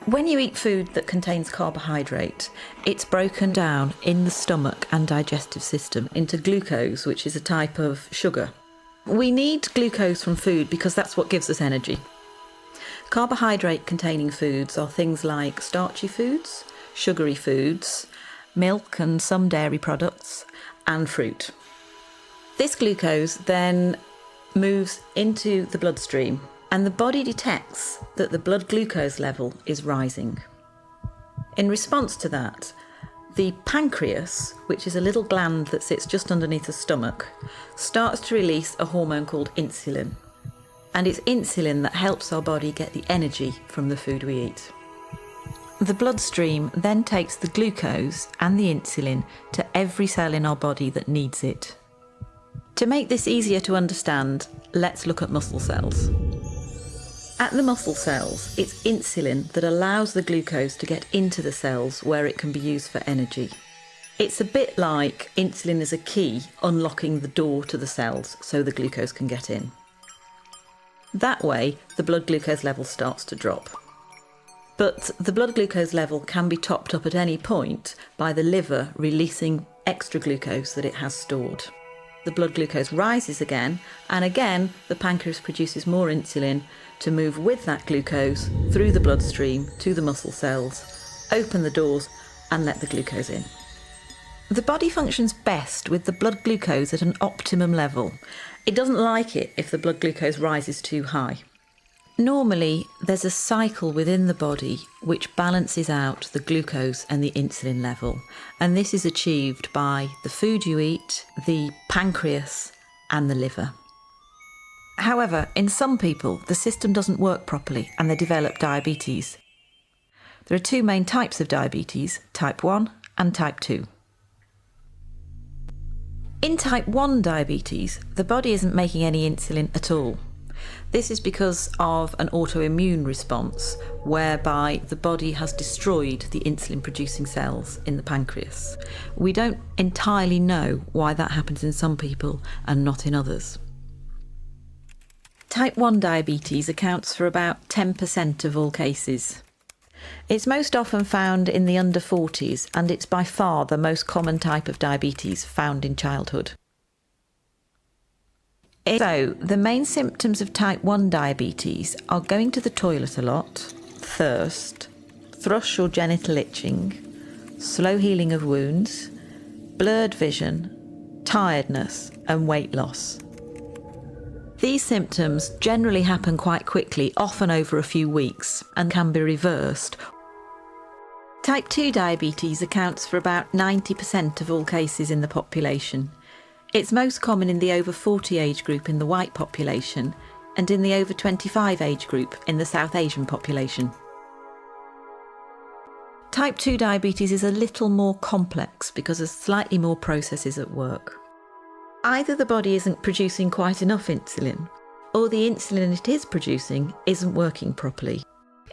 When you eat food that contains carbohydrate, it's broken down in the stomach and digestive system into glucose, which is a type of sugar. We need glucose from food because that's what gives us energy. Carbohydrate-containing foods are things like starchy foods, sugary foods, milk and some dairy products, and fruit. This glucose then moves into the bloodstream, and the body detects that the blood glucose level is rising. In response to that, the pancreas, which is a little gland that sits just underneath the stomach, starts to release a hormone called insulin. And it's insulin that helps our body get the energy from the food we eat. The bloodstream then takes the glucose and the insulin to every cell in our body that needs it. To make this easier to understand, let's look at muscle cells. At the muscle cells, it's insulin that allows the glucose to get into the cells where it can be used for energy. It's a bit like insulin is a key unlocking the door to the cells so the glucose can get in. That way, the blood glucose level starts to drop. But the blood glucose level can be topped up at any point by the liver releasing extra glucose that it has stored. The blood glucose rises again, and again the pancreas produces more insulin to move with that glucose through the bloodstream to the muscle cells, open the doors and let the glucose in. The body functions best with the blood glucose at an optimum level. It doesn't like it if the blood glucose rises too high. Normally, there's a cycle within the body which balances out the glucose and the insulin level, and this is achieved by the food you eat, the pancreas, and the liver. However, in some people, the system doesn't work properly and they develop diabetes. There are two main types of diabetes, type 1 and type 2. In type 1 diabetes, the body isn't making any insulin at all. This is because of an autoimmune response whereby the body has destroyed the insulin-producing cells in the pancreas. We don't entirely know why that happens in some people and not in others. Type 1 diabetes accounts for about 10% of all cases. It's most often found in the under 40s, and it's by far the most common type of diabetes found in childhood. So, the main symptoms of type 1 diabetes are going to the toilet a lot, thirst, thrush or genital itching, slow healing of wounds, blurred vision, tiredness and weight loss. These symptoms generally happen quite quickly, often over a few weeks, and can be reversed. Type 2 diabetes accounts for about 90% of all cases in the population. It's most common in the over 40 age group in the white population and in the over 25 age group in the South Asian population. Type 2 diabetes is a little more complex because there's slightly more processes at work. Either the body isn't producing quite enough insulin, or the insulin it is producing isn't working properly.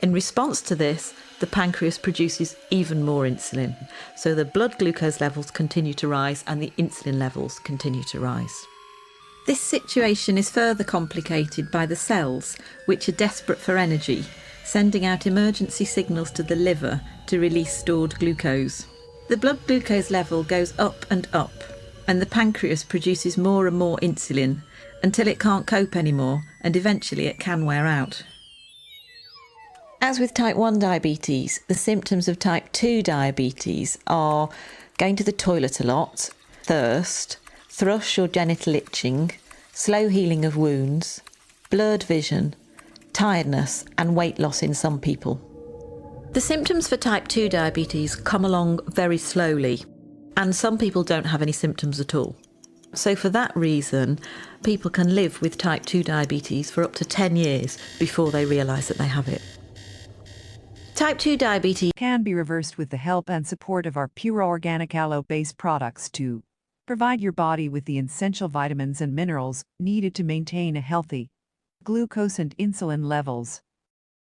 In response to this, the pancreas produces even more insulin, so the blood glucose levels continue to rise and the insulin levels continue to rise. This situation is further complicated by the cells, which are desperate for energy, sending out emergency signals to the liver to release stored glucose. The blood glucose level goes up and up, and the pancreas produces more and more insulin until it can't cope anymore, and eventually it can wear out. As with type 1 diabetes, the symptoms of type 2 diabetes are going to the toilet a lot, thirst, thrush or genital itching, slow healing of wounds, blurred vision, tiredness and weight loss in some people. The symptoms for type 2 diabetes come along very slowly, and some people don't have any symptoms at all. So for that reason, people can live with type 2 diabetes for up to 10 years before they realise that they have it. Type 2 diabetes can be reversed with the help and support of our pure organic aloe-based products to provide your body with the essential vitamins and minerals needed to maintain a healthy glucose and insulin levels.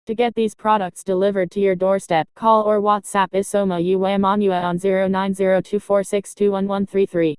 To get these products delivered to your doorstep, call or WhatsApp Isoma Uwa Emanua on 090246211133.